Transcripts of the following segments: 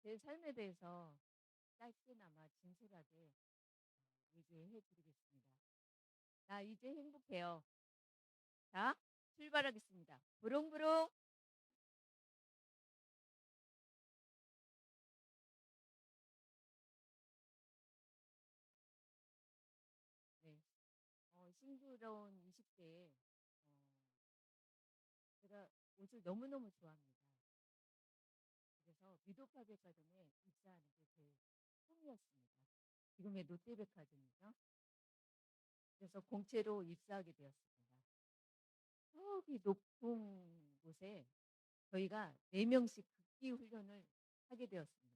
제 삶에 대해서 짧게나마 진솔하게 얘기해 드리겠습니다. 나 이제 행복해요. 자, 출발하겠습니다. 부릉부릉. 네. 싱그러운 20대에 제가 옷을 너무너무 좋아합니다. 그래서 미도파 백화점에 입사하는 게 제 꿈이었습니다. 지금의 롯데백화점이죠. 그래서 공채로 입사하게 되었습니다. 저기 높은 곳에 저희가 4명씩 극기 훈련을 하게 되었습니다.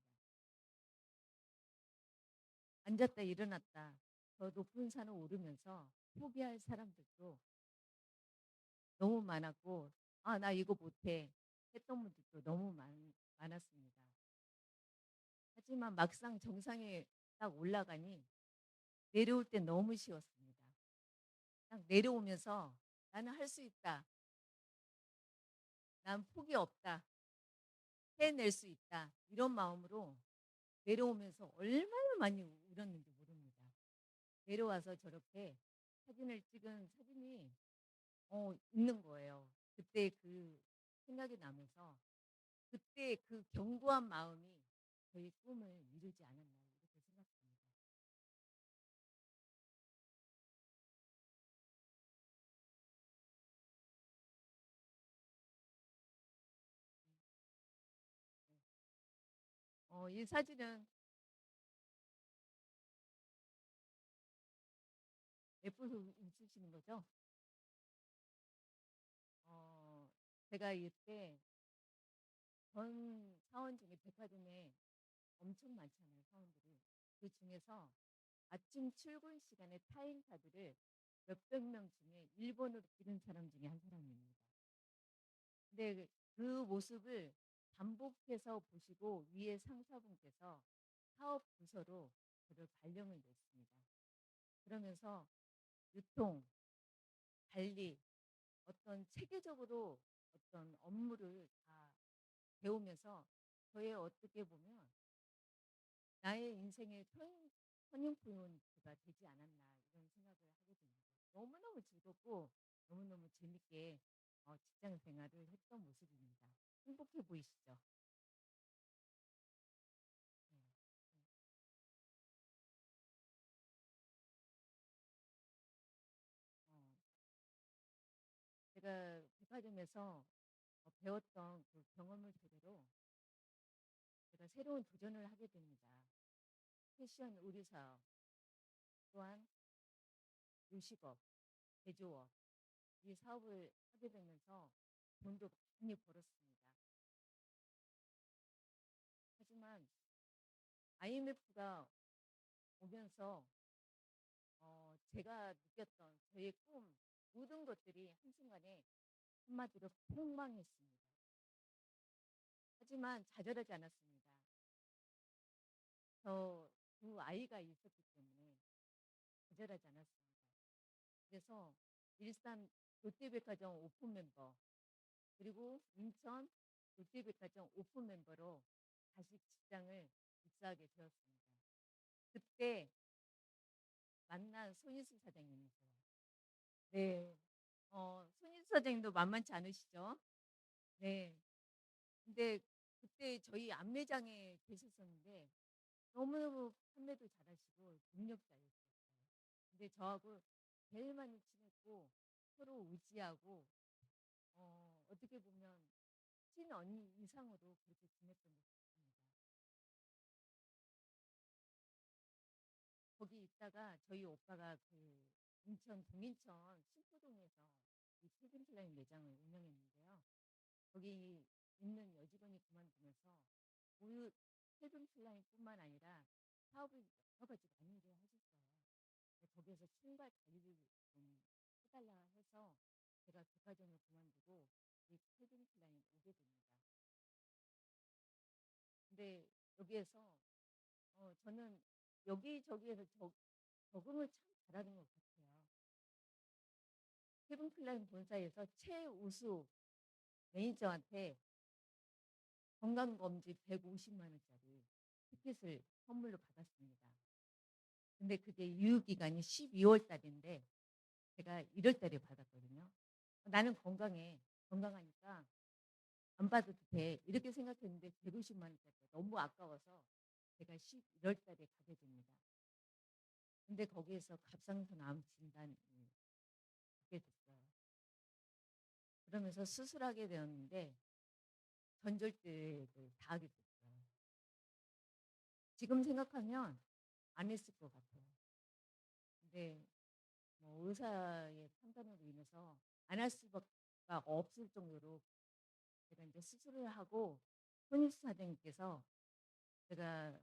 앉았다 일어났다 더 높은 산을 오르면서 포기할 사람들도 너무 많았고, 아, 나 이거 못해 했던 분들도 너무 많았습니다. 하지만 막상 정상에 딱 올라가니 내려올 때 너무 쉬웠습니다. 딱 내려오면서 나는 할 수 있다. 난 포기 없다. 해낼 수 있다. 이런 마음으로 내려오면서 얼마나 많이 울었는지 모릅니다. 내려와서 저렇게 사진을 찍은 사진이 있는 거예요. 그때 그 생각이 나면서 그때 그 견고한 마음이 저희 꿈을 이루지 않았나 이렇게 생각합니다. 이 사진은 예뻐서 웃으시는 거죠? 어, 제가 이때 전 사원 중에 백화점에 엄청 많잖아요, 사원들이. 그 중에서 아침 출근 시간에 타임카드를 몇백 명 중에 1번으로 기른 사람 중에 한 사람입니다. 근데 그 모습을 반복해서 보시고 위에 상사분께서 사업 부서로 저를 발령을 냈습니다. 그러면서 유통, 관리, 어떤 체계적으로 어떤 업무를 다 배우면서 저의 어떻게 보면 나의 인생의 터닝포인트가 되지 않았나 이런 생각을 하게 됩니다. 너무너무 즐겁고 너무너무 재밌게 직장 생활을 했던 모습입니다. 행복해 보이시죠? 네. 어, 제가 백화점에서 배웠던 그 경험을 토대로 제가 새로운 도전을 하게 됩니다. 패션 의류 사업, 또한 요식업, 제조업 이 사업을 하게 되면서 돈도 많이 벌었습니다. 하지만 IMF가 오면서 제가 느꼈던 저의 꿈 모든 것들이 한순간에 한마디로 폭망했습니다. 하지만 좌절하지 않았습니다. 저 두 아이가 있었기 때문에 좌절하지 않았습니다. 그래서 일산 롯데백화점 오픈 멤버 그리고 인천 롯데백화점 오픈 멤버로 다시 직장을 입사하게 되었습니다. 그때 만난 손희수 사장님이세요. 네. 손희수 사장님도 만만치 않으시죠? 네. 근데 그때 저희 안매장에 계셨었는데 너무너무 판매도 잘하시고 능력자였어요. 근데 저하고 제일 많이 친했고 서로 의지하고 어떻게 보면 친언니 이상으로 그렇게 지냈던 것 같습니다. 거기 있다가 저희 오빠가 그 인천 동인천 신포동에서 이 세금슬라임 매장을 운영했는데요. 거기 있는 여직원이 그만두면서 그 세금슬라임뿐만 아니라 사업을 여러 가지 많이 일을 하셨어요. 거기에서 총괄 관리를 좀 해달라 해서 제가 백화점을 그만두고 이 세금슬라임 오게 됩니다. 근데 여기에서 저는 여기저기에서 적응을 참 잘하는 것 같아요. 세븐플라잉 본사에서 최우수 매니저한테 건강검진 150만 원짜리 티켓을 선물로 받았습니다. 근데 그게 유효 기간이 12월 달인데 제가 1월 달에 받았거든요. 나는 건강해. 건강하니까 안 받아도 돼. 이렇게 생각했는데 150만 원짜리가 너무 아까워서 제가 11월 달에 가게 됩니다. 근데 거기에서 갑상선암 진단이 받게 됐어요. 그러면서 수술하게 되었는데 전절제를 다 하게 됐어요. 지금 생각하면 안 했을 것 같아요. 근데 뭐 의사의 판단으로 인해서 안 할 수가 없을 정도로 제가 이제 수술을 하고 손익수 사장님께서 제가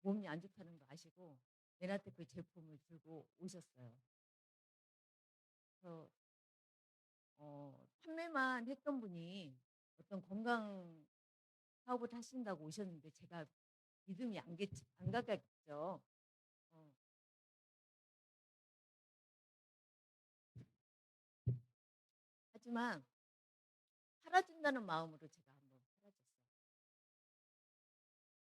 몸이 안 좋다는 거 아시고 내한테 그 제품을 들고 오셨어요. 그래서 판매만 했던 분이 어떤 건강 사업을 하신다고 오셨는데 제가 믿음이 안 가겠죠. 어, 하지만 팔아준다는 마음으로 제가 한번 팔아줬어요.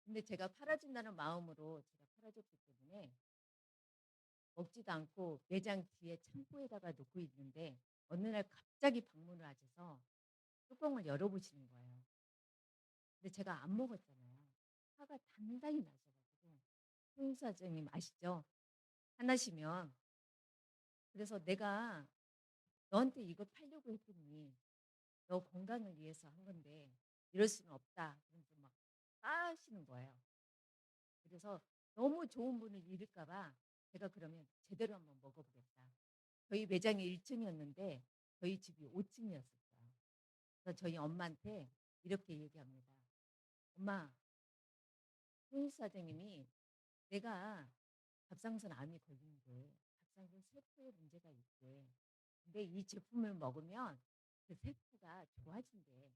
근데 제가 팔아준다는 마음으로 제가 팔아줬기 때문에 먹지도 않고 매장 뒤에 창고에다가 놓고 있는데 어느 날 갑자기 방문을 하셔서 뚜껑을 열어보시는 거예요. 근데 제가 안 먹었잖아요. 화가 단단히 나셔가지고 손 사장님 아시죠? 화나시면 그래서 내가 너한테 이거 팔려고 했더니 너 건강을 위해서 한 건데 이럴 수는 없다. 그러면서 막 까시는 거예요. 그래서 너무 좋은 분을 잃을까 봐 제가 그러면 제대로 한번 먹어보겠다. 저희 매장이 1층이었는데 저희 집이 5층이었어요. 그래서 저희 엄마한테 이렇게 얘기합니다. 엄마, 홍 사장님이 내가 갑상선 암이 걸린데 갑상선 세포에 문제가 있대. 근데 이 제품을 먹으면 그 세포가 좋아진대.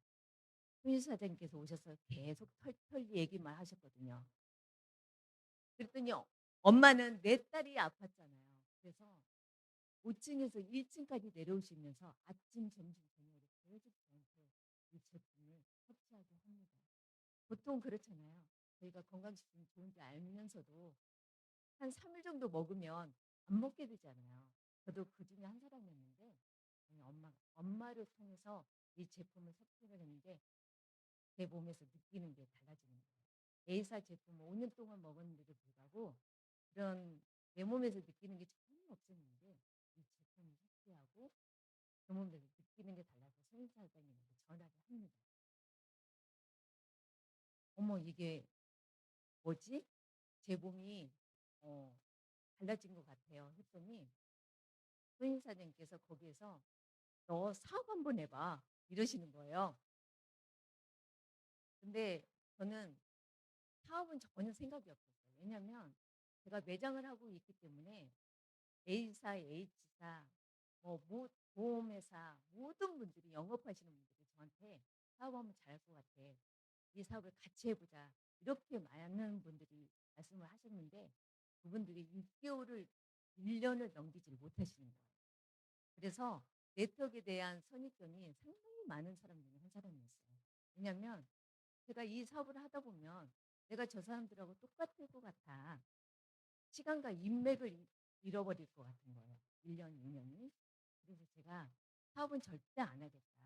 홍 사장님께서 오셔서 계속 털 얘기만 하셨거든요. 그랬더니 엄마는 내 딸이 아팠잖아요. 그래서 5층에서 1층까지 내려오시면서 아침, 점심, 저녁으로 계속 저한테 이 제품을 섭취하게 합니다. 보통 그렇잖아요. 저희가 건강식품이 좋은지 알면서도 한 3일 정도 먹으면 안 먹게 되잖아요. 저도 그 중에 한 사람이었는데 저희 엄마를 통해서 이 제품을 섭취를 했는데 제 몸에서 느끼는 게 달라지는 거예요. A사 제품을 5년 동안 먹었는데도 불구하고 그런 내 몸에서 느끼는 게 전혀 없었는데 이 제품을 섭취하고 제 몸에서 느끼는 게 달라서 성의사 사장님한테 전화를 합니다. 어머 이게 뭐지? 제 몸이 어, 달라진 것 같아요. 했더니 소임 사장님께서 거기에서 너 사업 한번 해봐 이러시는 거예요. 근데 저는 사업은 전혀 생각이 없었어요. 왜냐하면 제가 매장을 하고 있기 때문에 A사, H사, 보험회사 모든 분들이 영업하시는 분들이 저한테 사업하면 잘할 것 같아. 이 사업을 같이 해보자. 이렇게 많은 분들이 말씀을 하셨는데 그분들이 6개월을 1년을 넘기지 못하시는 거예요. 그래서 네트워크에 대한 선입견이 상당히 많은 사람 중에 한 사람이었어요. 왜냐하면 제가 이 사업을 하다 보면 내가 저 사람들하고 똑같을 것 같아. 시간과 인맥을 잃어버릴 것 같은 거예요. 1년, 2년이. 그래서 제가 사업은 절대 안 하겠다.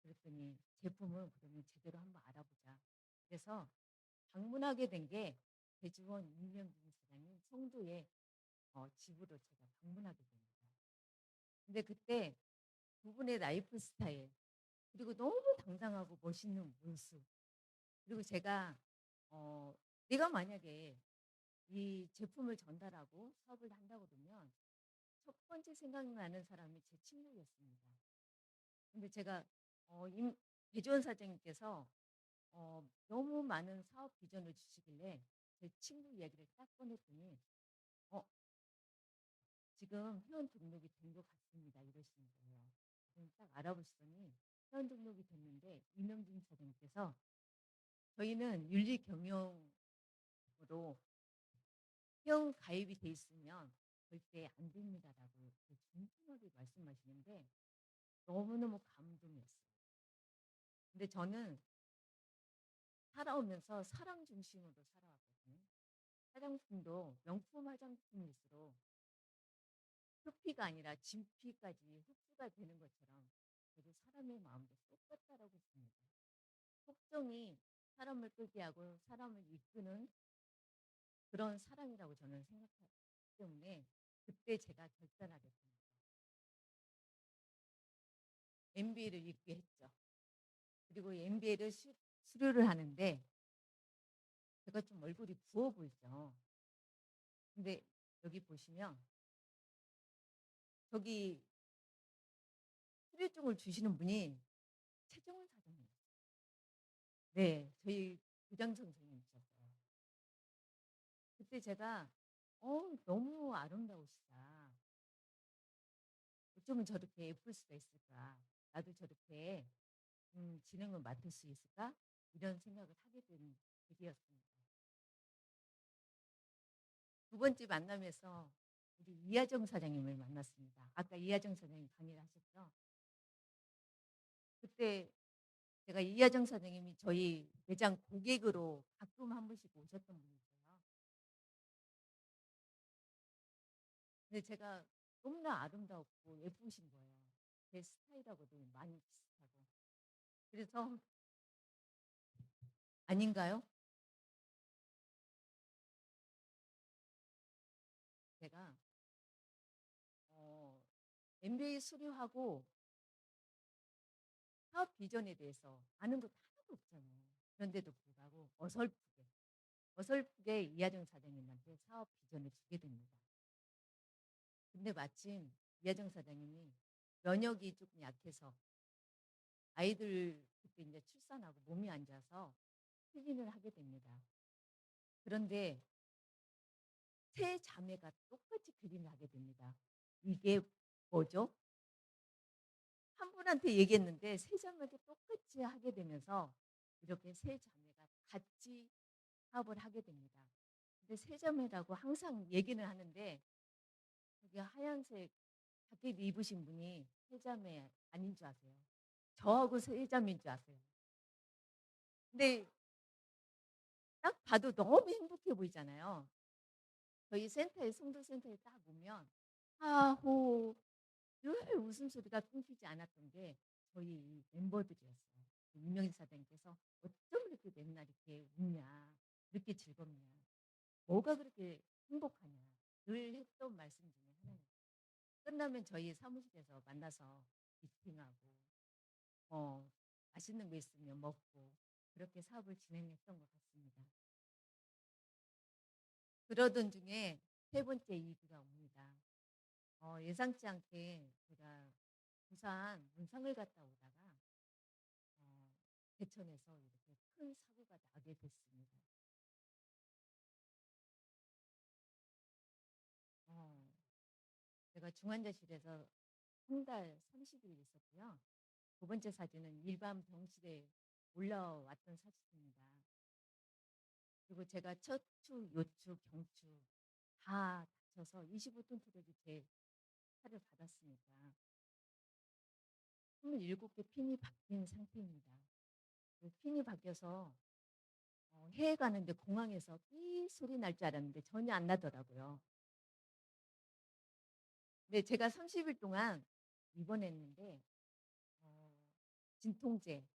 그랬더니 제품은 그러면 제대로 한번 알아보자. 그래서 방문하게 된 게 대주원 임명진 사장님 송도의 집으로 제가 방문하게 됩니다. 근데 그때 두 분의 라이프 스타일 그리고 너무 당당하고 멋있는 모습 그리고 제가 어, 내가 만약에 이 제품을 전달하고 사업을 한다고 그러면 첫 번째 생각나는 사람이 제 친구였습니다. 근데 제가 배지원 사장님께서 너무 많은 사업 비전을 주시길래 제 친구 이야기를 딱 꺼냈더니 어, 지금 회원 등록이 된 것 같습니다. 이러시는 거예요. 그럼 딱 알아보시더니 회원 등록이 됐는데 이명진 사장님께서 저희는 윤리 경영으로 회원 가입이 돼 있으면 절대 안 됩니다라고 중중하게 말씀하시는데 너무너무 감동이었어요. 근데 저는 살아오면서 사람 중심으로 살아왔거든요. 화장품도 명품 화장품일수록 표피가 아니라 진피까지 흡수가 되는 것처럼 저도 사람의 마음도 똑같다라고 봅니다. 속성이 사람을 끌게 하고 사람을 이끄는 그런 사람이라고 저는 생각하기 때문에 그때 제가 결단하게 됩니다. MBA를 읽게 했죠. 그리고 MBA를 수료를 하는데 제가 좀 얼굴이 부어 보이죠. 근데 여기 보시면 저기 수료증을 주시는 분이 최정훈 사장님. 네, 저희 부장 선생님이셨어요. 그때 제가 너무 아름다우시다. 어쩌면 저렇게 예쁠 수가 있을까? 나도 저렇게 진흥을 맡을 수 있을까? 이런 생각을 하게 된 계기였습니다. 두 번째 만남에서 우리 이하정 사장님을 만났습니다. 아까 이하정 사장님 강의를 하셨죠? 그때 제가 이하정 사장님이 저희 매장 고객으로 가끔 한 번씩 오셨던 분이세요. 근데 제가 너무나 아름답고 예쁘신 거예요. 제 스타일하고도 많이 비슷하고. 그래서 아닌가요? 제가 어, MBA 수료하고 사업 비전에 대해서 아는 것 하나도 없잖아요. 그런데도 불구하고 어설프게 이하정 사장님한테 사업 비전을 주게 됩니다. 근데 마침 이하정 사장님이 면역이 조금 약해서 아이들 그때 이제 출산하고 몸이 안 좋아서 퇴진을 하게 됩니다. 그런데 세 자매가 똑같이 그림을 하게 됩니다. 이게 뭐죠? 한 분한테 얘기했는데 세 자매가 똑같이 하게 되면서 이렇게 세 자매가 같이 사업을 하게 됩니다. 근데 세 자매라고 항상 얘기는 하는데 여기 하얀색 자켓 입으신 분이 세 자매 아닌 줄 아세요? 저하고 세 자매인 줄 아세요? 근데 딱 봐도 너무 행복해 보이잖아요. 저희 센터에 송도센터에 딱 오면 하호 늘 웃음소리가 끊기지 않았던 게 저희 이 멤버들이었어요. 이명희 사장님께서 어쩜 이렇게 맨날 이렇게 웃냐, 이렇게 즐겁냐, 뭐가 그렇게 행복하냐 늘 했던 말씀 중에 하나예요. 끝나면 저희 사무실에서 만나서 미팅하고 어, 맛있는 거 있으면 먹고 그렇게 사업을 진행했던 것 같습니다. 그러던 중에 세 번째 이기가 옵니다. 예상치 않게 제가 부산 문상을 갔다 오다가 어, 대천에서 이렇게 큰 사고가 나게 됐습니다. 어, 제가 중환자실에서 한 달 30일 있었고요. 두 번째 사진은 일반 병실에 올라왔던 사진입니다. 그리고 제가 척추, 요추, 경추 다 다쳐서 25톤 트럭이 제 차를 받았으니까 27개 핀이 박힌 상태입니다. 그 핀이 박혀서 해외 가는데 공항에서 삐 소리 날 줄 알았는데 전혀 안 나더라고요. 근데 제가 30일 동안 입원했는데 어, 진통제,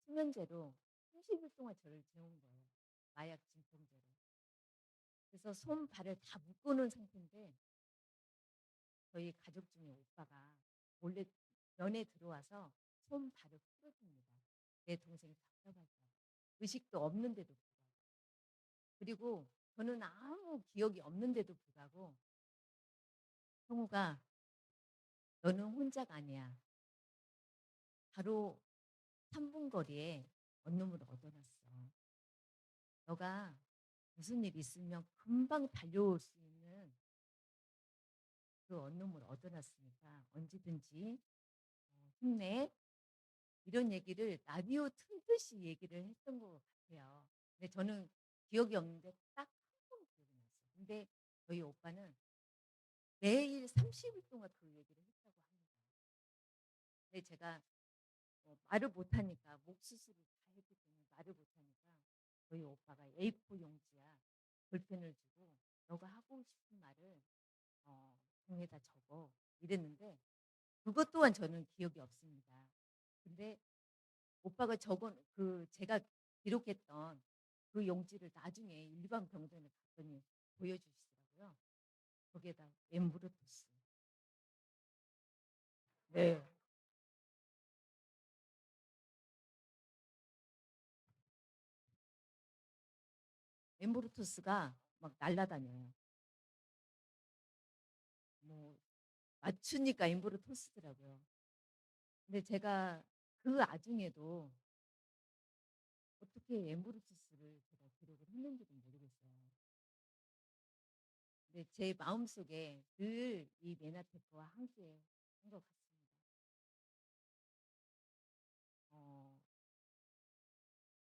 수면제로 30일 동안 저를 재운 거예요. 마약 진통제로. 그래서 손, 발을 다 묶어놓은 상태인데 저희 가족 중에 오빠가 몰래 면에 들어와서 손, 발을 풀어줍니다. 내 동생이 답답하죠. 의식도 없는데도 불구하고. 그리고 저는 아무 기억이 없는데도 불구하고 형우가 너는 혼자가 아니야. 바로 3분 거리에 원룸을 얻어놨어. 너가 무슨 일 있으면 금방 달려올 수 있는 그 원룸을 얻어놨으니까 언제든지 힘내. 이런 얘기를 라디오 틀듯이 얘기를 했던 것 같아요. 근데 저는 기억이 없는데 딱 한 번 기억이 났어요. 근데 저희 오빠는 매일 30일 동안 그 얘기를 했다고 합니다. 근데 제가 말을 못하니까 목 수술을 다 했기 때문에 말을 못하니까 또한 저는 기억이 없습니다. 근데 오빠가 적은 제가 기록했던 그 용지를 나중에 일반 병동에 갔더니 보여주시더라고요. 거기에다 엠브로토스. 네. 엠브로토스가 막 날아다녀요. 뭐 맞추니까 엠브로토스더라고요. 근데 제가 그 와중에도 어떻게 엠브로토스를 제가 기록을 했는지도 모르겠어요. 근데 제 마음속에 늘 이 메나테크와 함께 한 것 같습니다. 어,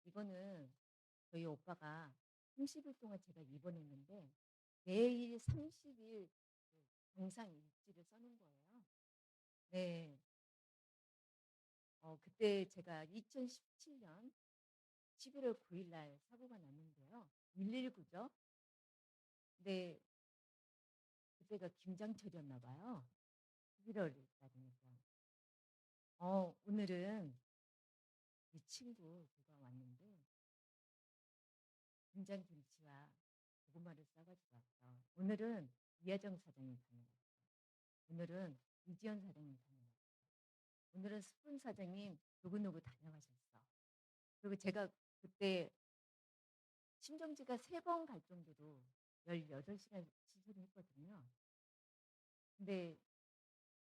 이거는 저희 오빠가 30일 동안 제가 입원했는데 매일 30일 정상 일지를 써는 거예요. 네. 그때 제가 2017년 11월 9일 날 사고가 났는데요. 119죠. 근데 그때가 김장철이었나 봐요. 11월 달이니까. 오늘은 이 친구 누가 왔는데 김장 김치와 고구마를 싸가지고 왔어. 오늘은 이하정 사장님 다녀왔어. 오늘은 이지연 사장님 다녀왔어. 오늘은 스푼 사장님 누구누구 다녀가셨어. 그리고 제가 그때 심정지가 3번 갈 정도로 18시간 수술을 했거든요. 근데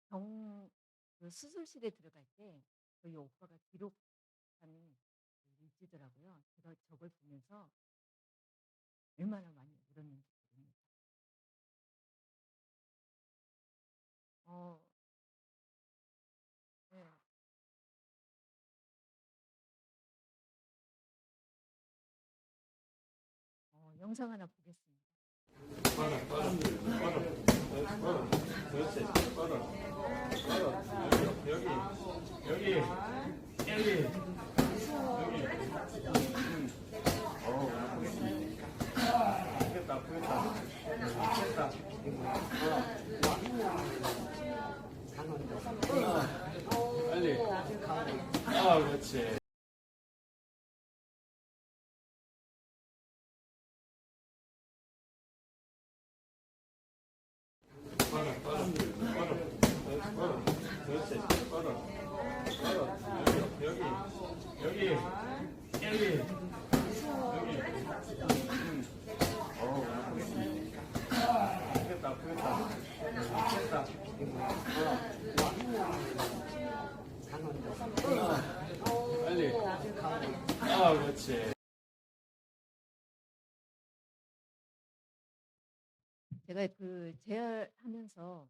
병, 그 수술실에 들어갈 때 저희 오빠가 기록한 그 일지더라고요. 제가 저걸 보면서 얼마나 많이 울었는지 모릅니다. 어, 네. 영상 하나 보겠습니다. 뻗어, 뻗어, 뻗어, 뻗어, 그렇지, 뻗어, 뻗어, 여기, 여기, 여기, 여기, 아프겠다, 아프겠다, 아프겠다, 빨리, 그렇지. 뻗어, 뻗어, 뻗어, 뻗어, 그렇지, 뻗어, 뻗어, 여기, 여기, 여기, 여기, 여기, 아프겠다, 아프겠다, 아프겠다, 빨리, 그렇지. 제가 재활하면서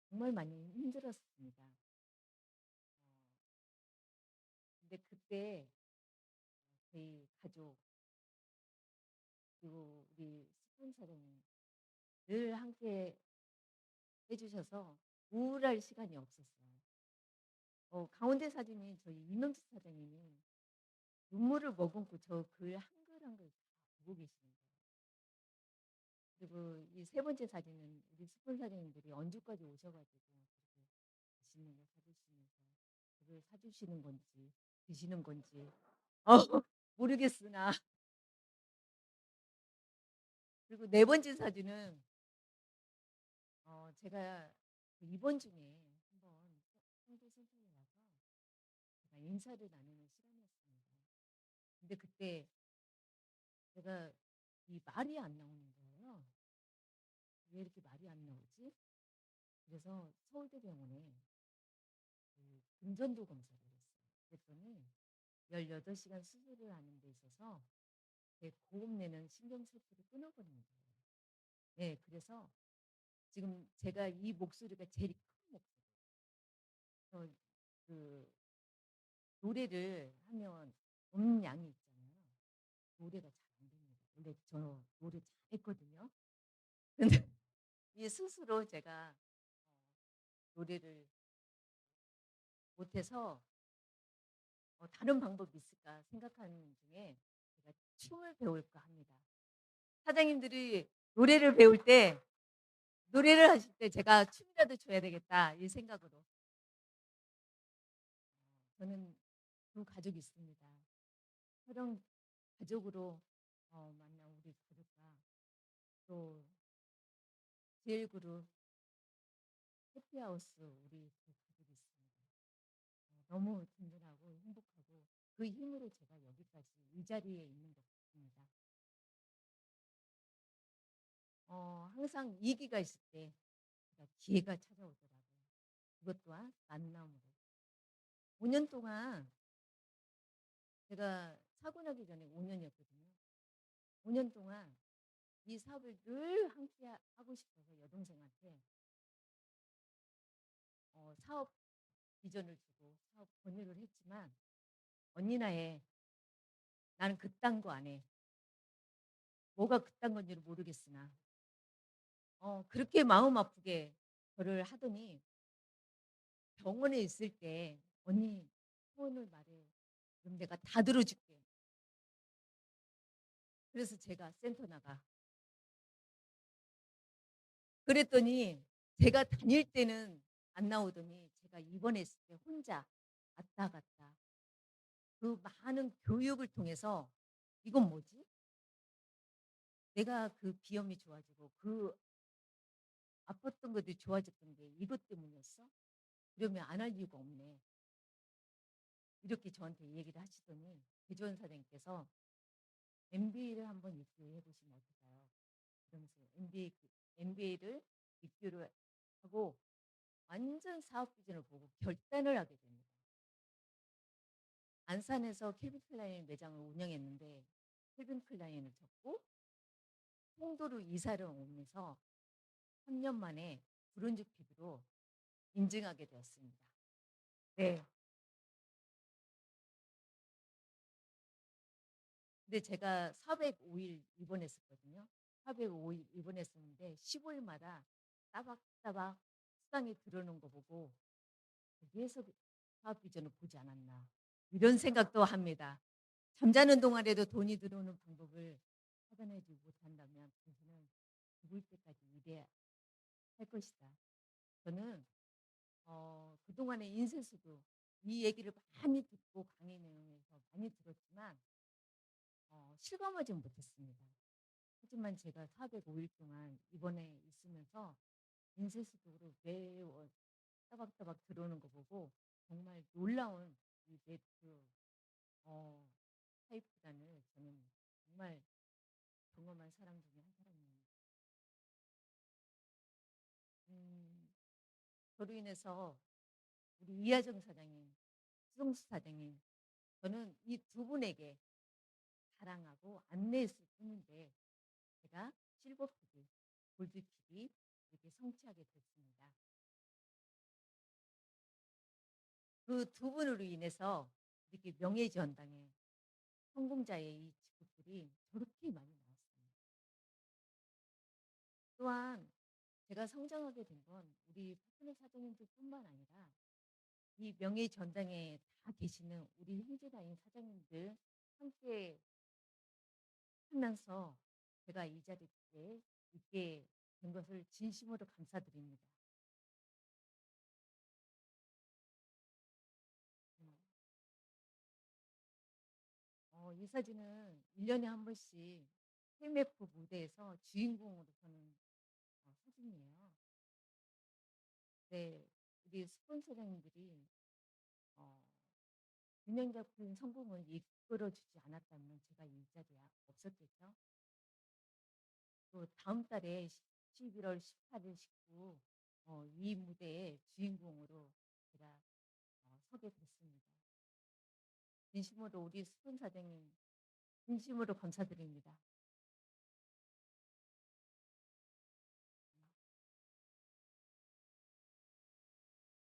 정말 많이 힘들었습니다. 근데 그때 저희 가족 그리고 우리 스폰 사장님 늘 함께 해주셔서 우울할 시간이 없었어요. 가운데 사진이 저희 이명수 사장님이 눈물을 머금고 저 글 한글 한글 다 보고 계시는 거예요. 그리고 이 3번째 사진은 우리 스폰 사장님들이 언주까지 오셔가지고 그렇게 맛있는 거 사주시면서 그걸 사주시는 건지 드시는 건지 모르겠으나 그리고 4번째 사진은 제가 그 입원 중에 한번 홍보센터에 와서 제가 인사를 나누는 시간이었습니다. 근데 그때 제가 이 말이 안 나오는 거예요. 왜 이렇게 말이 안 나오지? 그래서 서울대병원에 그 금전도 검사를 했어요. 그랬더니 18시간 수술을 하는 데 있어서 제 고음 내는 신경세포를 끊어버린 거예요. 네, 그래서 지금 제가 이 목소리가 제일 큰 목소리. 그 노래를 하면 음량이 있잖아요. 노래가 잘 안 됩니다. 원래 저 노래 잘했거든요. 근데 이 스스로 제가 노래를 못해서 다른 방법이 있을까 생각하는 중에 제가 춤을 배울까 합니다. 사장님들이 노래를 배울 때 노래를 하실 때 제가 춤이라도 춰야 되겠다 이 생각으로 저는 두 가족이 있습니다. 촬영 가족으로 만난 우리 가족과 또 제일그룹 해피하우스 우리 두 가족이 있습니다. 너무 든든하고 행복하고 그 힘으로 제가 여기까지 이 자리에 있는 것 같습니다. 항상 위기가 있을 때 제가 기회가 찾아오더라고요. 그것 또한 만남으로. 5년 동안 제가 사고 나기 전에 5년이었거든요. 5년 동안 이 사업을 늘 함께 하고 싶어서 여동생한테 사업 비전을 주고 사업 권유를 했지만 "언니나 해. 나는 그딴 거 안 해. 뭐가 그딴 건지를 모르겠으나." 그렇게 마음 아프게 저를 하더니 병원에 있을 때 "언니 소원을 말해. 그럼 내가 다 들어 줄게." 그래서 제가 센터 나가. 그랬더니 제가 다닐 때는 안 나오더니 제가 입원했을 때 혼자 왔다 갔다 그 많은 교육을 통해서 '이건 뭐지?' 내가 그 비염이 좋아지고 그 아팠던 것들이 좋아졌던 게 '이것 때문이었어? 그러면 안 할 이유가 없네.' 이렇게 저한테 얘기를 하시더니 개조원 사장님께서 "MBA를 한번 입교해 보시면 어떨까요?" 그러면서 MBA를 입교를 하고 완전 사업 비전을 보고 결단을 하게 됩니다. 안산에서 캘빈 클라인 매장을 운영했는데 캘빈 클라인을 접고 송도로 이사를 오면서 3년 만에 브론즈 PD로 인증하게 되었습니다. 네. 근데 제가 405일 입원했었거든요. 405일 입원했었는데 15 일마다 따박따박 수당이 들어오는 거 보고 '거기에서 사업 비전을 보지 않았나.' 이런 생각도 합니다. 잠자는 동안에도 돈이 들어오는 방법을 찾아내지 못한다면 당신은 죽을 때까지 일해야 할 것이다. 저는 그동안의 인쇄소도 이 얘기를 많이 듣고 강의 내용에서 많이 들었지만 실감하지 못했습니다. 하지만 제가 405일 동안 입원해 있으면서 인쇄소독으로 매월 따박따박 들어오는 거 보고 정말 놀라운 이 네트 어 파이프단을 저는 정말 경험한 사람 중에 한 사람입니다. 음 저로 인해서 우리 이하정 사장님, 수성수 사장님 저는 이 두 분에게 자랑하고 안내했을 뿐인데 제가 실버 PD, 골드 PD 이렇게 성취하게 됐습니다. 그 두 분으로 인해서 이렇게 명예전당에 성공자의 이 직급들이 저렇게 많이 나왔습니다. 또한 제가 성장하게 된 건 우리 파트너 사장님들뿐만 아니라 이 명예전당에 다 계시는 우리 형제다인 사장님들 함께 하면서 제가 이 자리에 있게 된 것을 진심으로 감사드립니다. 음. 이 사진은 1 년에 한 번씩 KMF 무대에서 주인공으로 서는 사진이에요. 네. 우리 스폰서장님들이 어 균형 잡힌 성공을 이끌어 주지 않았다면 제가 이 자리에 없었겠죠. 또 다음 달에 11월 18일, 19 이 무대의 주인공으로 제가 서게 됐습니다. 진심으로 우리 스폰서장님 진심으로 감사드립니다.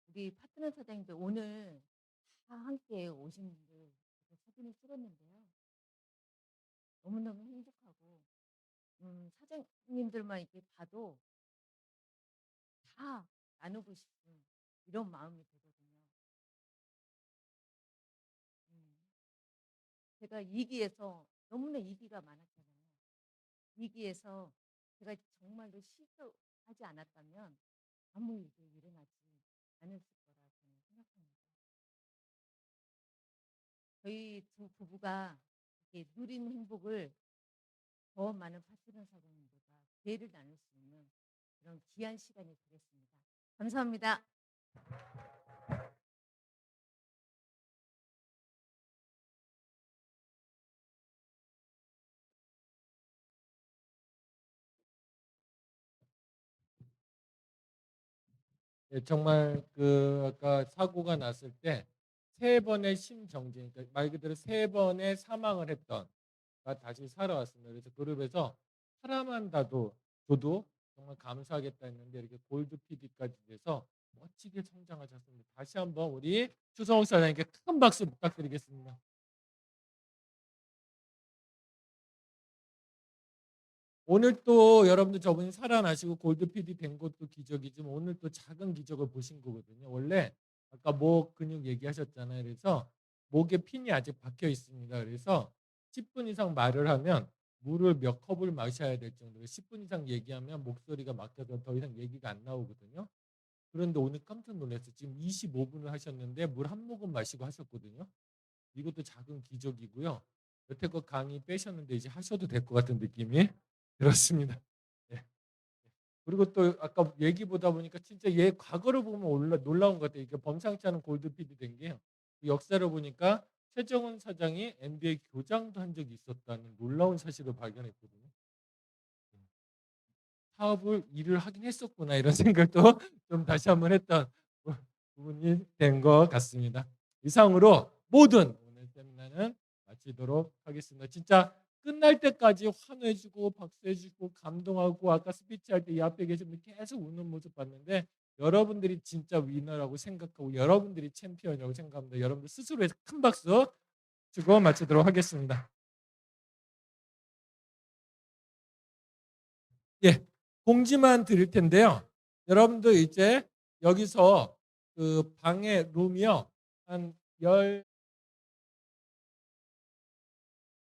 우리 파트너 사장님들 오늘 다 함께 오신 분들 이렇게 사진을 찍었는데요. 너무너무 행복하고 사장님들만 이렇게 봐도 다 나누고 싶은 이런 마음이 들거든요. 음. 제가 이기에서 너무나 이기가 많았잖아요. 이기에서 제가 정말로 시도하지 않았다면 아무 일도 일어나지 않았을 거라 저는 생각합니다. 저희 두 부부가 이렇게 누린 행복을 더 많은 파트너 사장님들과 기회를 나눌 수 있는 그런 귀한 시간이 되겠습니다. 감사합니다. 예, 정말 그 아까 사고가 났을 때 세 번의 심정지, 그러니까 말 그대로 세 번의 사망을 했던 다시 살아왔습니다. 그래서 그룹에서 하나만 줘도 정말 감사하겠다 했는데 이렇게 골드 PD까지 돼서 멋지게 성장하셨습니다. 다시 한번 우리 추성욱 사장님께 큰 박수 부탁드리겠습니다. 오늘 또 여러분들 저분이 살아나시고 골드 PD 된 것도 기적이지만 오늘 또 작은 기적을 보신 거거든요. 원래 아까 목 근육 얘기하셨잖아요. 그래서 목에 핀이 아직 박혀 있습니다. 그래서 10분 이상 말을 하면 물을 몇 컵을 마셔야 될 정도로 10분 이상 얘기하면 목소리가 막혀서 더 이상 얘기가 안 나오거든요. 그런데 오늘 깜짝 놀랐어요. 지금 25분을 하셨는데 물 한 모금 마시고 하셨거든요. 이것도 작은 기적이고요. 여태껏 강의 빼셨는데 이제 하셔도 될 것 같은 느낌이 들었습니다. 예. 그리고 또 아까 얘기 보다 보니까 진짜 얘 과거를 보면 놀라운 것 같아요. 이게 범상치 않은 골드 PD 된 게 역사를 보니까 최정은 사장이 NBA 교장도 한 적이 있었다는 놀라운 사실을 발견했거든요. 사업을 일을 하긴 했었구나 이런 생각도 좀 다시 한번 했던 부분이 된 것 같습니다. 이상으로 모든 오늘 세미나는 마치도록 하겠습니다. 진짜 끝날 때까지 환호해주고 박수해주고 감동하고 아까 스피치 할 때 이 앞에 계신 분 계속 웃는 모습 봤는데 여러분들이 진짜 위너라고 생각하고 여러분들이 챔피언이라고 생각합니다. 여러분들 스스로에서 큰 박수 주고 마치도록 하겠습니다. 예, 공지만 드릴 텐데요. 여러분들 이제 여기서 그 방의 룸이요. 한